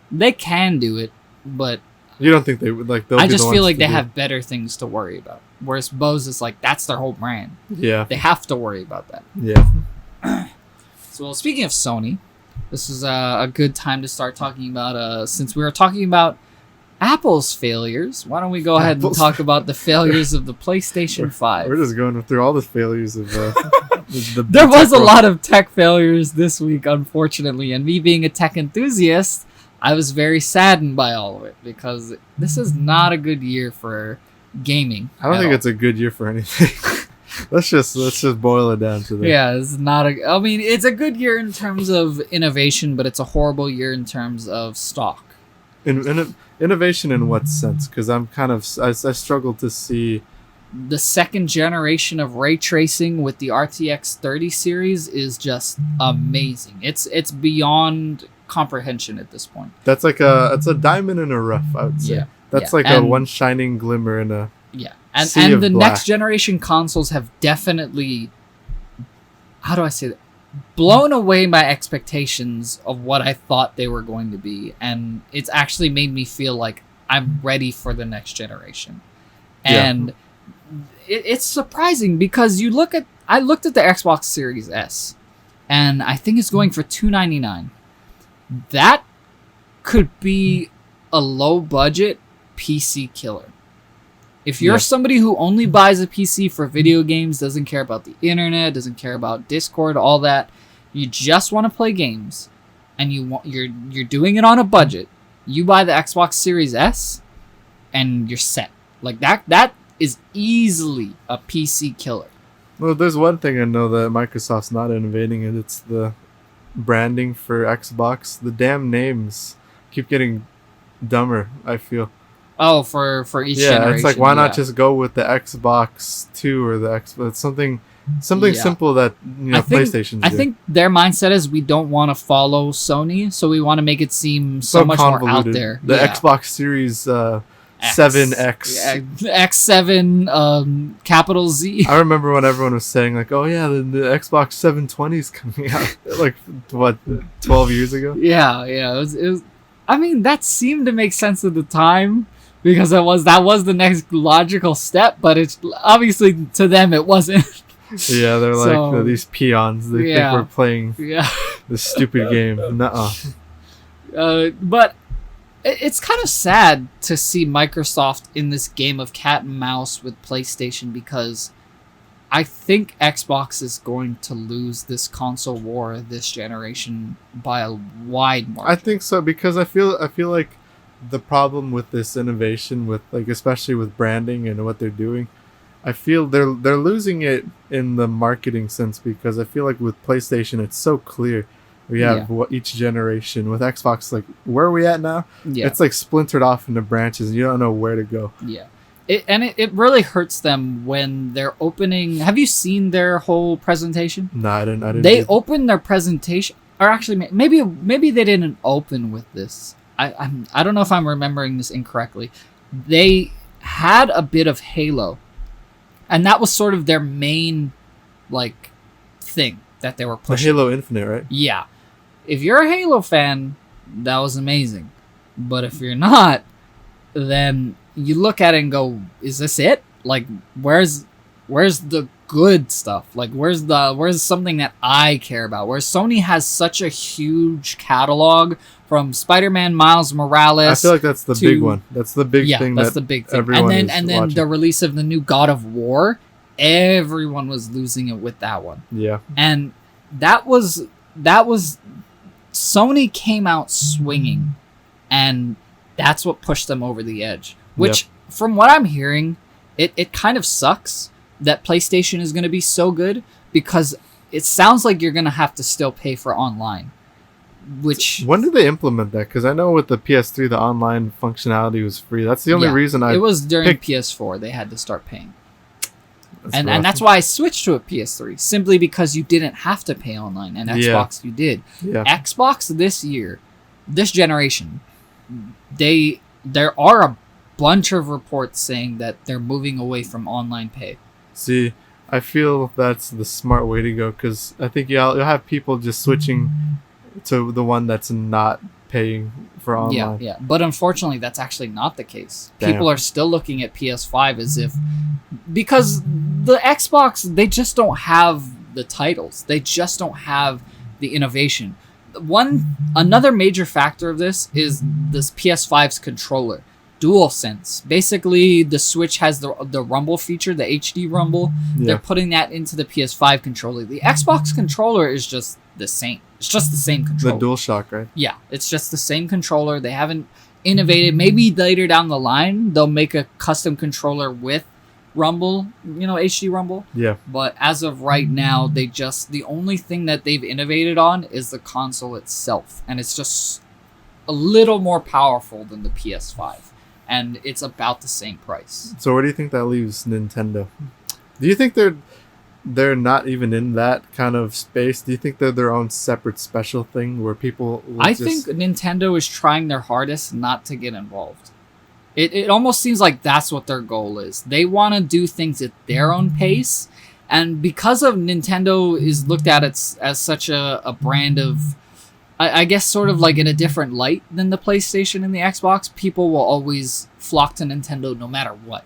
they can do it, but you don't think they would like? I just feel like they have better things to worry about. Whereas Bose is like, that's their whole brand. Yeah. They have to worry about that. Yeah. So, well, speaking of Sony, this is a good time to start talking about, since we were talking about Apple's failures, why don't we go ahead and talk about the failures of the PlayStation 5? We're just going through all the failures of There was a lot of tech failures this week, unfortunately, and me being a tech enthusiast, I was very saddened by all of it because this is not a good year for gaming. I don't think it's a good year for anything. let's just boil it down to that. Yeah, it's not I mean, it's a good year in terms of innovation, but it's a horrible year in terms of stock. Innovation in what sense? Because I struggle to see. The second generation of ray tracing with the RTX 30 series is just amazing. It's beyond comprehension at this point. It's a diamond in a rough, I would say. Yeah. That's like a one shining glimmer in a and the black. Next generation consoles have definitely, how do I say that, blown away my expectations of what I thought they were going to be, and it's actually made me feel like I'm ready for the next generation. And it's surprising because I looked at the Xbox Series S, and I think it's going for $299. That could be a low budget PC killer. If you're somebody who only buys a PC for video games, doesn't care about the internet, doesn't care about Discord, all that, you just want to play games, and you're doing it on a budget, you buy the Xbox Series S, and you're set. Like that is easily a PC killer. Well, there's one thing I know that Microsoft's not innovating, and it's the branding for Xbox. The damn names keep getting dumber, I feel. Oh, for each generation. Yeah, it's like, why not just go with the Xbox 2 or the Xbox, something simple that PlayStation's I think their mindset is we don't want to follow Sony, so we want to make it seem so much more out there. The Xbox Series 7X. X7 capital Z. I remember when everyone was saying like, oh yeah, the Xbox 720 is coming out like, what, 12 years ago? Yeah. It was, I mean, that seemed to make sense at the time because that was the next logical step, but it's obviously to them it wasn't. Yeah, they're like these peons. They think we're playing this stupid game. Nuh-uh. But it's kind of sad to see Microsoft in this game of cat and mouse with PlayStation because I think Xbox is going to lose this console war this generation by a wide margin. I think so because I feel like the problem with this innovation, with like especially with branding and what they're doing, I feel they're losing it in the marketing sense because I feel like with PlayStation it's so clear. We have each generation. With Xbox, like, where are we at now? Yeah. It's like splintered off into branches and you don't know where to go. Yeah. It really hurts them when they're opening. Have you seen their whole presentation? No, I didn't. They opened their presentation, or actually, maybe they didn't open with this. I don't know if I'm remembering this incorrectly. They had a bit of Halo, and that was sort of their main, like, thing that they were pushing. The Halo Infinite, right? Yeah. If you're a Halo fan, that was amazing. But if you're not, then you look at it and go, is this it? Like, where's Where's the good stuff? Like, where's something that I care about? Where Sony has such a huge catalog from Spider-Man, Miles Morales. I feel like that's the big one. That's the big thing. That's the big thing. And then the release of the new God of War, everyone was losing it with that one. Yeah. And that was Sony came out swinging, and that's what pushed them over the edge. Which, from what I'm hearing, it kind of sucks that PlayStation is going to be so good, because it sounds like you're going to have to still pay for online. Which, when did they implement that? Because I know with the PS3 the online functionality was free. That's the only reason it was during PS4 they had to start paying. And that's why I switched to a PS3, simply because you didn't have to pay online, and Xbox you did. Yeah. Xbox this generation, there are a bunch of reports saying that they're moving away from online pay. See, I feel that's the smart way to go, because I think you'll have people just switching to the one that's not paying for online. Yeah. But unfortunately, that's actually not the case. Damn. People are still looking at PS5 as if, because the Xbox, they just don't have the titles. They just don't have the innovation. Another major factor of this is this PS5's controller. DualSense. Basically, the Switch has the rumble feature, the HD rumble. Yeah. They're putting that into the PS5 controller. The Xbox controller is just the same. It's just the same controller. The DualShock, right? Yeah, it's just the same controller. They haven't innovated. Maybe later down the line, they'll make a custom controller with rumble, HD rumble. Yeah. But as of right now, the only thing that they've innovated on is the console itself. And it's just a little more powerful than the PS5. And it's about the same price. So where do you think that leaves Nintendo? Do you think they're not even in that kind of space? Do you think they're their own separate special thing where people I think Nintendo is trying their hardest not to get involved. It almost seems like that's what their goal is. They want to do things at their own pace. And because of Nintendo is looked at as such a brand of, I guess, sort of like in a different light than the PlayStation and the Xbox, people will always flock to Nintendo no matter what.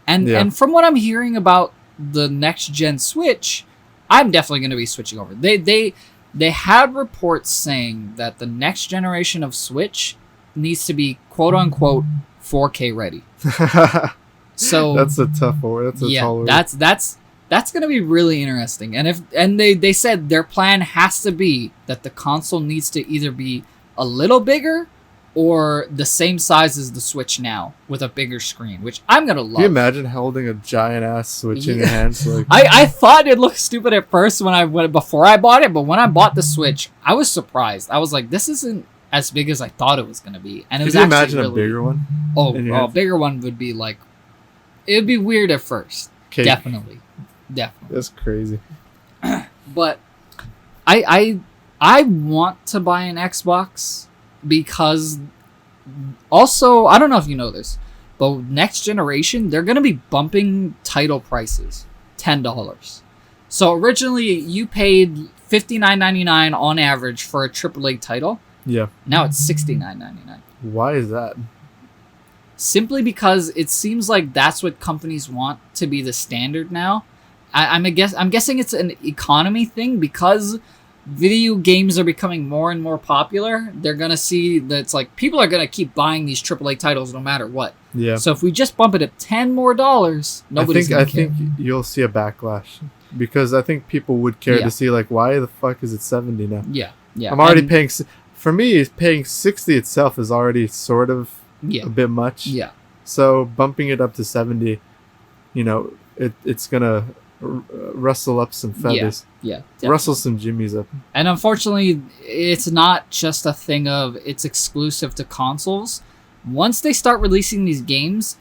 And from what I'm hearing about the next gen Switch, I'm definitely going to be switching over. They had reports saying that the next generation of Switch needs to be quote unquote 4K ready. So that's a tough word. That's a tall word. That's going to be really interesting. And they said their plan has to be that the console needs to either be a little bigger or the same size as the Switch now with a bigger screen, which I'm going to love. Can you imagine holding a giant ass Switch in your hands? Like, I thought it looked stupid at first before I bought it, but when I bought the Switch, I was surprised. I was like, this isn't as big as I thought it was going to be. And it was actually imagine a bigger one? A bigger one would be like, it would be weird at first. Cake. Definitely. That's crazy. But I want to buy an Xbox because also, I don't know if you know this, but next generation, they're going to be bumping title prices $10. So originally you paid $59.99 on average for a AAA title. Yeah. Now it's $69.99. Why is that? Simply because it seems like that's what companies want to be the standard now. I'm guessing it's an economy thing because video games are becoming more and more popular. They're gonna see that it's like people are gonna keep buying these AAA titles no matter what. Yeah. So if we just bump it up $10 more, nobody's gonna care. I think you'll see a backlash because I think people would care to see like why the fuck is it $70 now? Yeah. I'm already paying. For me, paying $60 itself is already sort of a bit much. Yeah. So bumping it up to $70, it's gonna rustle up some feathers. Yeah. Rustle some jimmies up. And unfortunately, it's not just a thing of it's exclusive to consoles. Once they start releasing these games,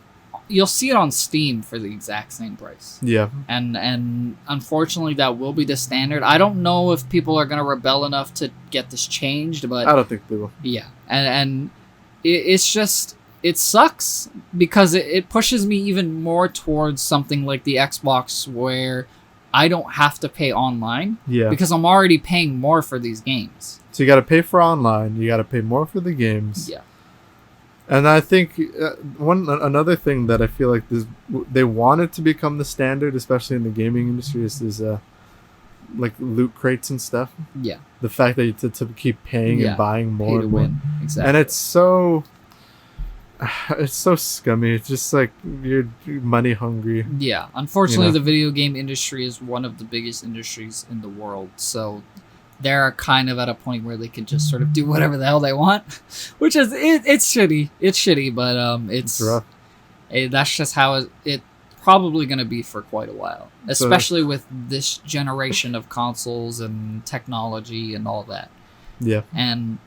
you'll see it on Steam for the exact same price. Yeah. And unfortunately, that will be the standard. I don't know if people are going to rebel enough to get this changed, but I don't think they will. Yeah. And it's just, it sucks because it pushes me even more towards something like the Xbox where I don't have to pay online. Yeah. Because I'm already paying more for these games. So you got to pay for online. You got to pay more for the games. Yeah. And I think another thing that I feel like they want it to become the standard, especially in the gaming industry, is like loot crates and stuff. Yeah. The fact that you to keep paying and buying more and more. Win. Exactly. And it's so scummy. It's just like you're money hungry. Yeah. Unfortunately, the video game industry is one of the biggest industries in the world. So they're kind of at a point where they can just sort of do whatever the hell they want, which is it's shitty. It's shitty, but it's rough. That's just how it probably going to be for quite a while, especially with this generation of consoles and technology and all that. Yeah. And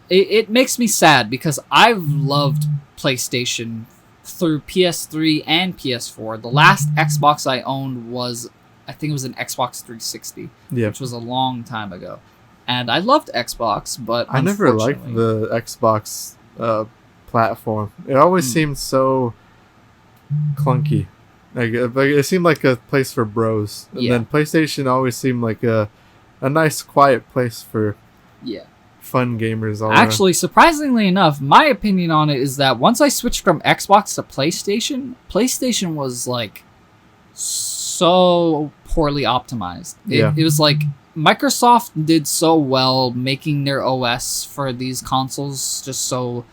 it makes me sad because I've loved PlayStation through PS3 and PS4. The last Xbox I owned was, I think it was an Xbox 360, which was a long time ago. And I loved Xbox, but I never liked the Xbox platform. It always seemed so clunky. Like it seemed like a place for bros. And then PlayStation always seemed like a nice, quiet place for fun gamers all Actually, surprisingly enough, my opinion on it is that once I switched from Xbox to PlayStation was like so poorly optimized. It was like Microsoft did so well making their OS for these consoles just so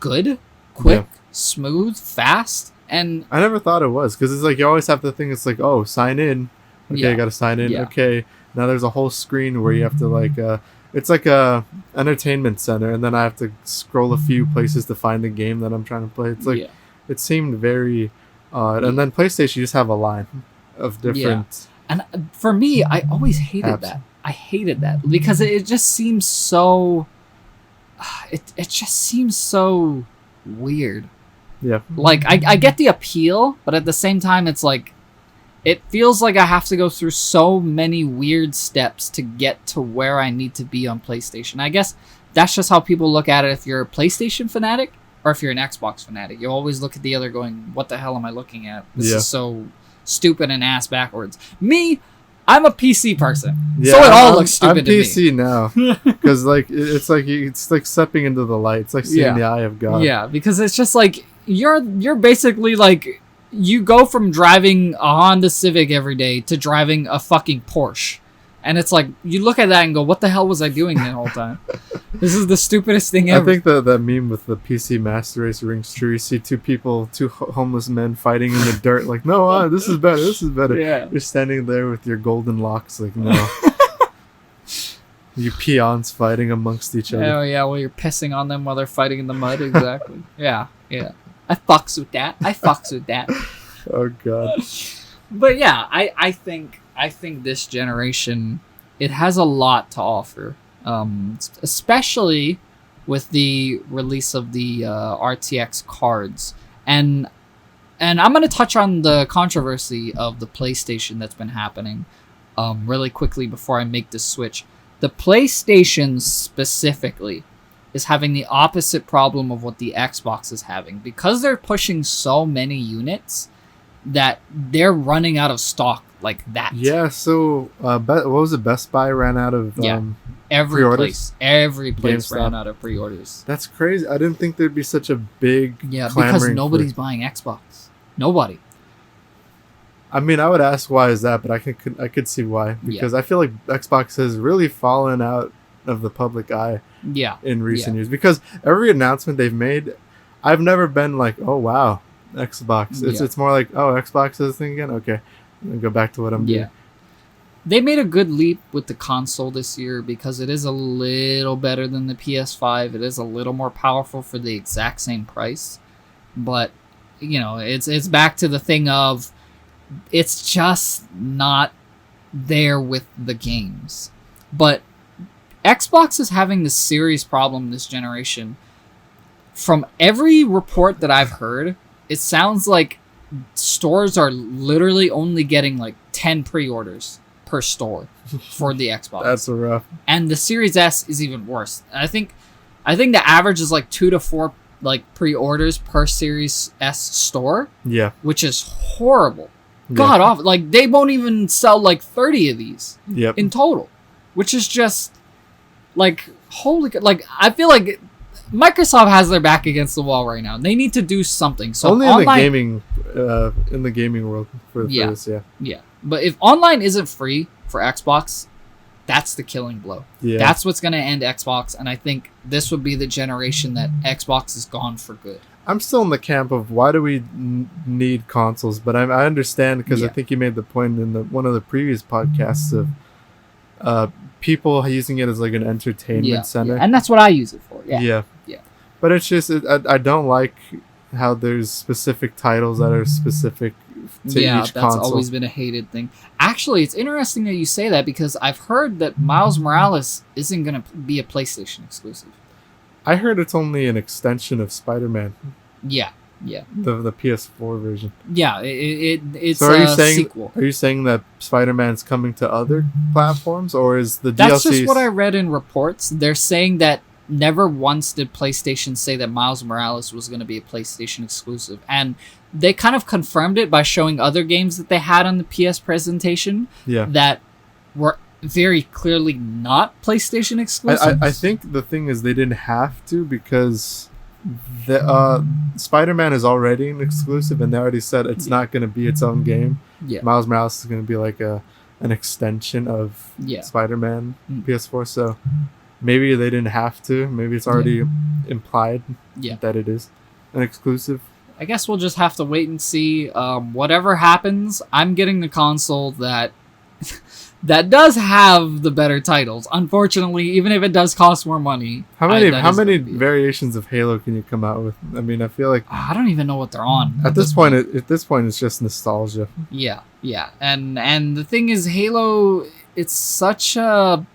good, quick, smooth, fast. And I never thought it was, because it's like you always have to think it's like, oh, sign in. Okay, I gotta sign in. Okay, now there's a whole screen where you have to like it's like a entertainment center, and then I have to scroll a few places to find the game that I'm trying to play. It's like it seemed very odd. And then PlayStation, you just have a line of different. And for me, I always hated that. I hated that because it just seems so. It just seems so weird. Yeah. Like I get the appeal, but at the same time, it's like it feels like I have to go through so many weird steps to get to where I need to be on PlayStation. I guess that's just how people look at it if you're a PlayStation fanatic or if you're an Xbox fanatic. You always look at the other going, what the hell am I looking at? This is so stupid and ass backwards. Me, I'm a PC person, so it all looks stupid to me. I'm PC now, because like it's like stepping into the light. It's like seeing the eye of God. Yeah, because it's just like you're basically like you go from driving a Honda Civic every day to driving a fucking Porsche, and it's like you look at that and go, "What the hell was I doing the whole time? This is the stupidest thing ever." I think that meme with the PC Master Race rings true. You see two homeless men fighting in the dirt, like, "No, this is better. This is better." Yeah. You're standing there with your golden locks, like, "No." You peons fighting amongst each other. Oh yeah, well you're pissing on them while they're fighting in the mud. Exactly. Yeah. I fucks with that. Oh god. But yeah, I think this generation, it has a lot to offer, especially with the release of the RTX cards, and I'm gonna touch on the controversy of the PlayStation that's been happening, really quickly before I make this switch. The PlayStation specifically is having the opposite problem of what the Xbox is having, because they're pushing so many units that they're running out of stock like that. Yeah, so what was it? Best Buy ran out of every pre-orders? Every place GameStop ran out of pre-orders. That's crazy. I didn't think there'd be such a big because nobody's buying Xbox. Nobody. I mean, I would ask why is that, but I could see why, because I feel like Xbox has really fallen out of the public eye in recent years, because every announcement they've made, I've never been like, oh wow, Xbox. It's more like, oh, Xbox is a thing again. Okay, I'll go back to what I'm doing. They made a good leap with the console this year because it is a little better than the PS5. It is a little more powerful for the exact same price, but it's back to the thing of it's just not there with the games. But Xbox is having this serious problem this generation. From every report that I've heard, it sounds like stores are literally only getting like 10 pre-orders per store for the Xbox. That's rough. And the Series S is even worse. I think the average is like 2 to 4 like pre-orders per Series S store. Yeah. Which is horrible. God awful. Like they won't even sell like 30 of these in total, which is just like holy. Like I feel like Microsoft has their back against the wall right now. They need to do something. So only online, in the gaming world for this, yeah. Yeah. But if online isn't free for Xbox, that's the killing blow. Yeah. That's what's going to end Xbox, and I think this would be the generation that Xbox is gone for good. I'm still in the camp of why do we need consoles, but I understand because I think you made the point in one of the previous podcasts of people using it as like an entertainment center. Yeah. And that's what I use it for. Yeah. But it's just I don't like how there's specific titles that are specific to each console. Yeah, that's always been a hated thing. Actually, it's interesting that you say that because I've heard that Miles Morales isn't going to be a PlayStation exclusive. I heard it's only an extension of Spider-Man. Yeah. The PS4 version. Yeah, it's so a sequel. Are you saying that Spider-Man's coming to other platforms, or is the DLC... That's just what I read in reports. They're saying that never once did PlayStation say that Miles Morales was going to be a PlayStation exclusive. And they kind of confirmed it by showing other games that they had on the PS presentation that were very clearly not PlayStation exclusive. I think the thing is they didn't have to because the Spider-Man is already an exclusive and they already said it's not going to be its own game. Yeah. Miles Morales is going to be like an extension of Spider-Man PS4, so maybe they didn't have to. Maybe it's already implied that it is an exclusive. I guess we'll just have to wait and see. Whatever happens, I'm getting the console that does have the better titles. Unfortunately, even if it does cost more money. How many variations of Halo can you come out with? I mean, I feel like I don't even know what they're on. At this point, it's just nostalgia. Yeah. And the thing is, Halo, it's such a...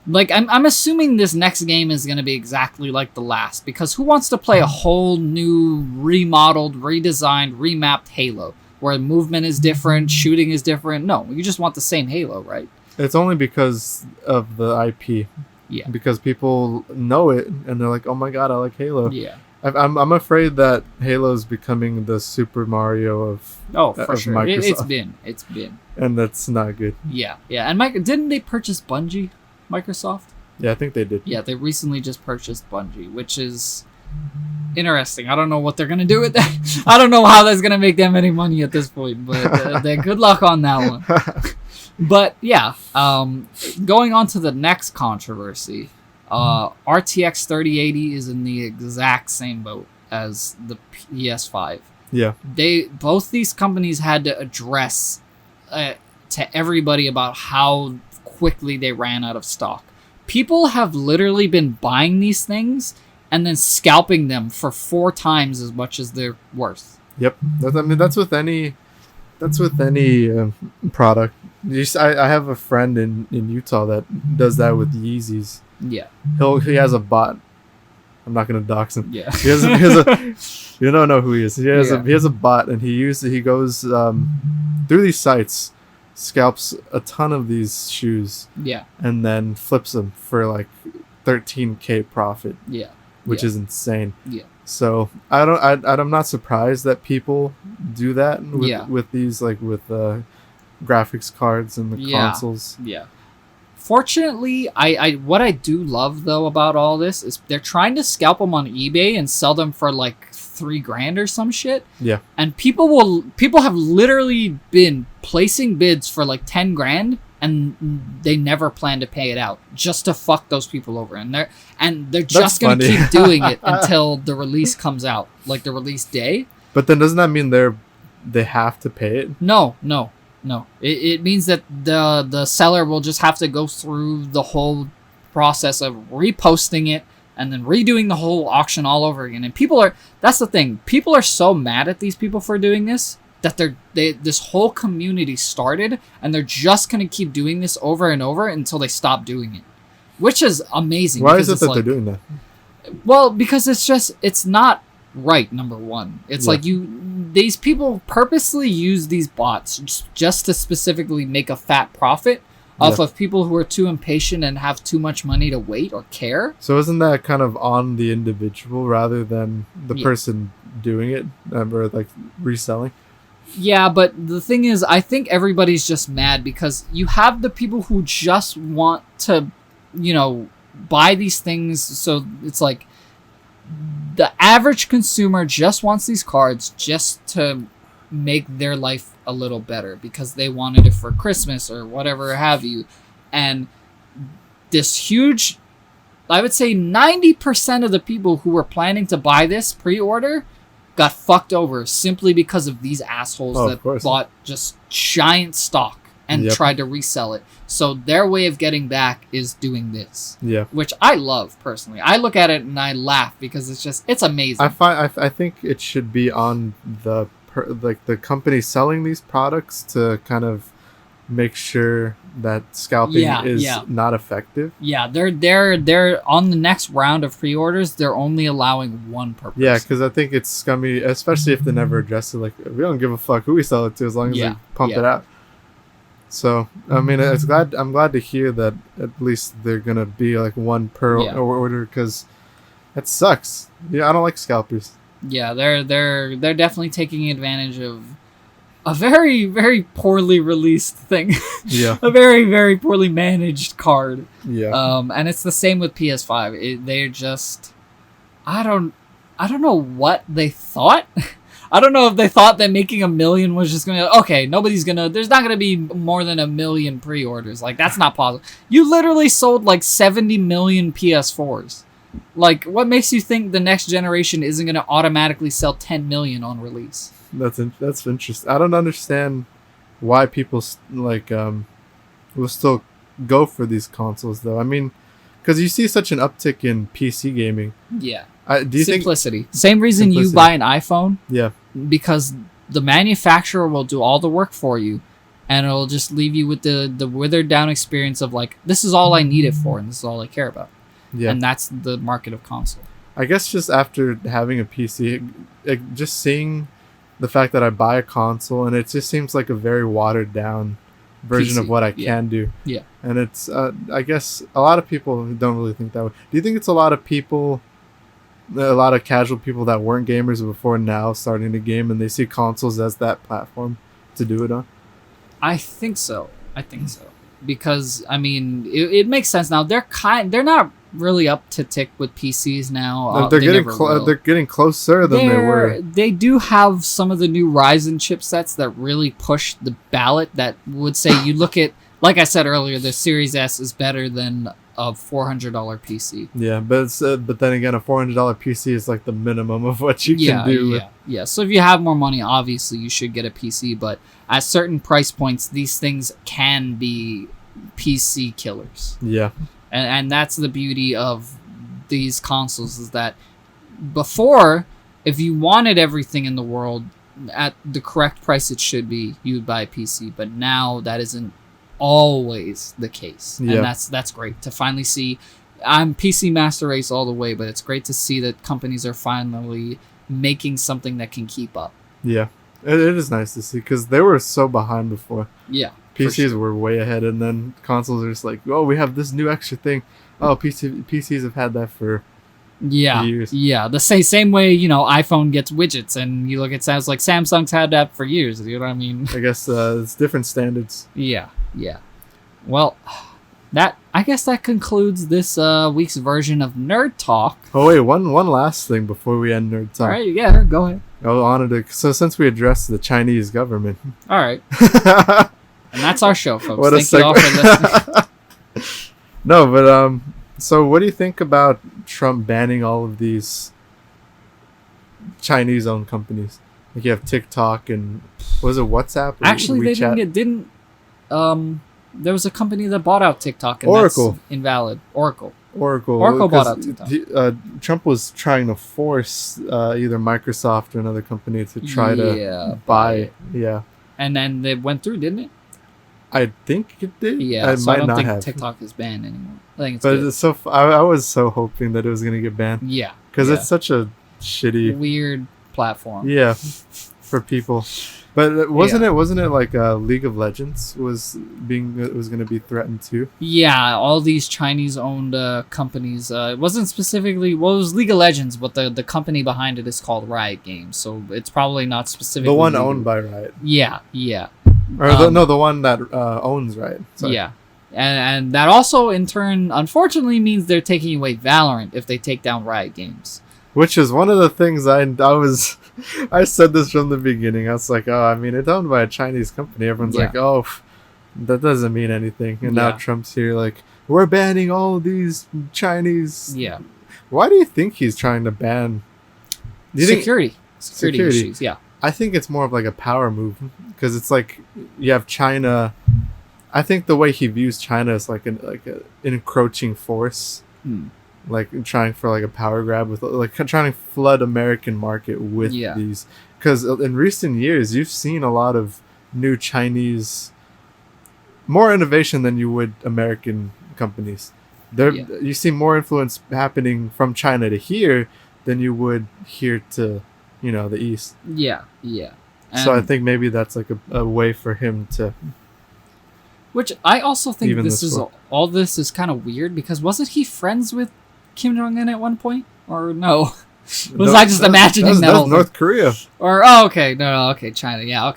Like, I'm assuming this next game is going to be exactly like the last, because who wants to play a whole new, remodeled, redesigned, remapped Halo, where movement is different, shooting is different? No, you just want the same Halo, right? It's only because of the IP. Yeah. Because people know it, and they're like, oh my god, I like Halo. Yeah. I'm afraid that Halo is becoming the Super Mario of sure. Microsoft. It's been. And that's not good. Yeah. And didn't they purchase Bungie? Microsoft? Yeah, I think they did. Yeah, they recently just purchased Bungie, which is interesting. I don't know what they're going to do with that. I don't know how that's going to make them any money at this point, but good luck on that one. But yeah, going on to the next controversy, RTX 3080 is in the exact same boat as the PS5. Yeah. Both these companies had to address to everybody about how quickly they ran out of stock. People have literally been buying these things and then scalping them for 4 times as much as they're worth. Yep. That's with any product. I have a friend in Utah that does that with Yeezys. Yeah. He has a bot. I'm not gonna dox him. Yeah. He has a you don't know who he is. He has a bot, and he goes through these sites, scalps a ton of these shoes, and then flips them for like $13,000 profit, which is insane. So I'm not surprised that people do that with these, like with graphics cards and the consoles. Fortunately, I what I do love though about all this is they're trying to scalp them on eBay and sell them for like $3,000 or some shit. Yeah. And people have literally been placing bids for like $10,000 and they never plan to pay it out just to fuck those people over. And they're just going to keep doing it until the release comes out, like the release day. But then doesn't that mean they have to pay it? No. It means that the seller will just have to go through the whole process of reposting it and then redoing the whole auction all over again. And that's the thing. People are so mad at these people for doing this that this whole community started, and they're just going to keep doing this over and over until they stop doing it, which is amazing. Why is it that they're doing that? Well, because it's not right, number one. It's like these people purposely use these bots just to specifically make a fat profit off of people who are too impatient and have too much money to wait or care. So isn't that kind of on the individual rather than the person doing it or like reselling? Yeah, but the thing is, I think everybody's just mad because you have the people who just want to, buy these things. So it's like the average consumer just wants these cards just to make their life a little better because they wanted it for Christmas or whatever have you. And this huge, I would say 90% of the people who were planning to buy this pre-order got fucked over simply because of these assholes that bought just giant stock and tried to resell it. So their way of getting back is doing this. Yeah. Which I love personally. I look at it and I laugh because it's amazing. I think it should be on the company selling these products to kind of make sure that scalping is not effective. Yeah, they're on the next round of pre-orders. They're only allowing one per person. Yeah, because I think it's scummy, especially if they never address it. Like, we don't give a fuck who we sell it to as long as they pump it out. So I mean, I'm glad to hear that at least they're gonna be like one per order because that sucks. Yeah, I don't like scalpers. Yeah, they're definitely taking advantage of a very, very poorly released thing. Yeah. A very, very poorly managed card. Yeah. And it's the same with PS5. They're just, I don't know what they thought. I don't know if they thought that making 1 million was just gonna, okay, there's not gonna be more than 1 million pre-orders. Like, that's not possible. You literally sold like 70 million PS4s. Like, what makes you think the next generation isn't gonna automatically sell 10 million on release? That's interesting. I don't understand why people will still go for these consoles though. I mean, because you see such an uptick in PC gaming. Yeah. Do you Simplicity. Same reason you buy an iPhone. Yeah. Because the manufacturer will do all the work for you, and it'll just leave you with the withered down experience of like, this is all I need it for, and this is all I care about. Yeah. And that's the market of console. I guess just after having a PC, just seeing the fact that I buy a console and it just seems like a very watered down version of what I can do. Yeah. And it's, I guess a lot of people don't really think that way. Do you think it's a lot of casual people that weren't gamers before now starting to game and they see consoles as that platform to do it on? I think so. Because, I mean, it makes sense now. They're not really up to tick with PCs now. They're getting closer than they were. They do have some of the new Ryzen chipsets that really push the ballot that would say you look at, like I said earlier, the Series S is better than a $400 PC. Yeah, but then again, a $400 PC is like the minimum of what you can do. Yeah. So if you have more money, obviously you should get a PC, but at certain price points, these things can be PC killers. Yeah. And that's the beauty of these consoles is that before, if you wanted everything in the world at the correct price it should be, you would buy a PC. But now that isn't always the case. Yeah. And that's great to finally see. I'm PC master race all the way, but it's great to see that companies are finally making something that can keep up. Yeah. It is nice to see because they were so behind before. Yeah. PCs were way ahead, and then consoles are just like, oh, we have this new extra thing. Oh, PCs have had that for years. Yeah, the same way, iPhone gets widgets, and you look at Samsung, like Samsung's had that for years, you know what I mean? I guess it's different standards. Yeah. Well, I guess that concludes this week's version of Nerd Talk. Oh, wait, one last thing before we end Nerd Talk. All right, yeah, go ahead. So since we addressed the Chinese government. All right. And that's our show, folks. Thank you all for listening. No, but so what do you think about Trump banning all of these Chinese-owned companies? Like you have TikTok and was it WhatsApp? Actually, WeChat? They didn't. There was a company that bought out TikTok, and Oracle. That's invalid. Oracle bought out TikTok. Trump was trying to force either Microsoft or another company to try to buy it. Yeah. And then they went through, didn't it? I think it did. Yeah, so I don't think TikTok is banned anymore. I think it's good. It's so I was so hoping that it was going to get banned. Yeah. Because it's such a shitty... weird platform. Yeah, for people. But wasn't it like League of Legends was going to be threatened too? Yeah, all these Chinese-owned companies. It wasn't specifically... Well, it was League of Legends, but the company behind it is called Riot Games, so it's probably not specifically... The one owned by Riot. Yeah. Or the one that owns Riot. Sorry. Yeah. And that also, in turn, unfortunately means they're taking away Valorant if they take down Riot Games. Which is one of the things I said this from the beginning. I was like, oh, I mean, it's owned by a Chinese company. Everyone's like, oh, that doesn't mean anything. And now Trump's here like, we're banning all these Chinese. Yeah. Why do you think he's trying to ban? Security issues, yeah. I think it's more of like a power move because it's like you have China. I think the way he views China is like an encroaching force. Like trying for like a power grab with like trying to flood American market with these, because in recent years you've seen a lot of new Chinese, more innovation than you would American companies. You see more influence happening from China to here than you would here to the East. And so I think maybe that's like a way for him to, which I also think all this is kind of weird, because wasn't he friends with Kim Jong-un at one point, or no? I just imagining that whole North Korea? Or okay, okay, China, yeah. All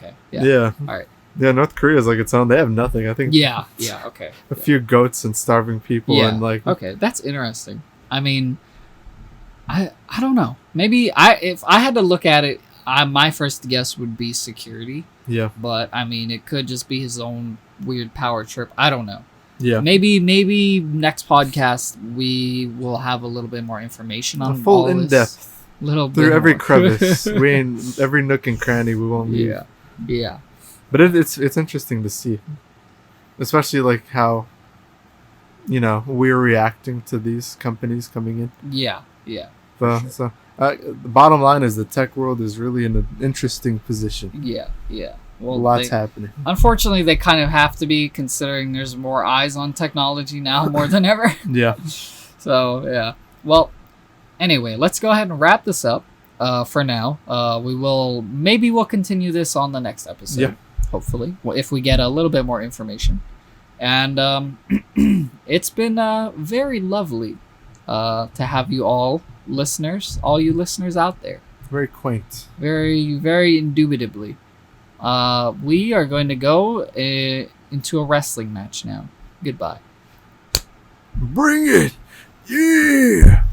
right. Yeah, North Korea is like its own. They have nothing. I think. Yeah, okay. A few goats and starving people and like. Okay, that's interesting. I mean, I don't know. Maybe if I had to look at it, my first guess would be security. Yeah. But I mean, it could just be his own weird power trip. I don't know. Yeah. Maybe next podcast we will have a little bit more information on full in depth. Through every crevice, every nook and cranny, we won't leave. Yeah. But it's interesting to see, especially like how, we're reacting to these companies coming in. Yeah. So the bottom line is the tech world is really in an interesting position. Yeah. Well, lots happening. Unfortunately, they kind of have to be, considering there's more eyes on technology now more than ever. Yeah. So, yeah. Well, anyway, let's go ahead and wrap this up for now. We'll continue this on the next episode. Yeah. Hopefully, if we get a little bit more information. And it's been very lovely to have you all you listeners out there. Very quaint. Very, very indubitably. We are going to go into a wrestling match now. Goodbye. Bring it! Yeah!